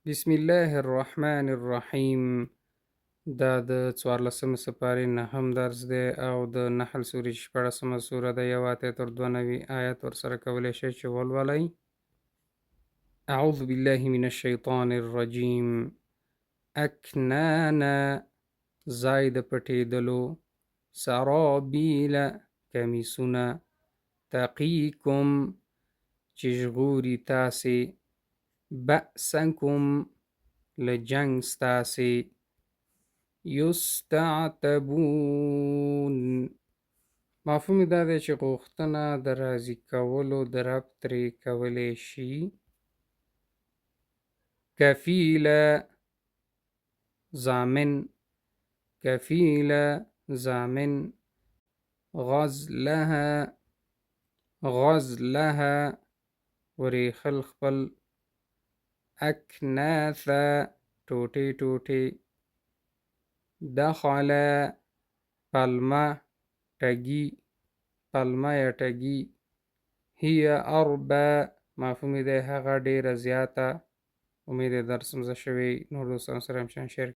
بسم الله الرحمن الرحیم. دا د 14مې سپارې نهم درس دی او د نحل سورې 14مه سوره ده. یو اتیا تر 92 آیت ورسره کولی شئ چې ولولئ. اعوذ بالله من الشیطان الرجیم. اکنانا ځای د پټېدلو، سرابیل کمیسونه، تقیکم چې ژغوري تاسې، بأسکم له جنګ ستاسې، یستعتبون مفهوم یې دا دی چې غوښتنه د راضي کولو د رب ترې کولی شي. کفیله ضامن، کفیله ضامن، غزلها وریخل خپل، اکناثا ټوټې ټوټې، دخله پلمه ټګي، پلمه یا ټګي، هي اربع مفهوم دی هغه ډیره زیاته. امید درس مزه شوی نور دوستانو سره هم شیر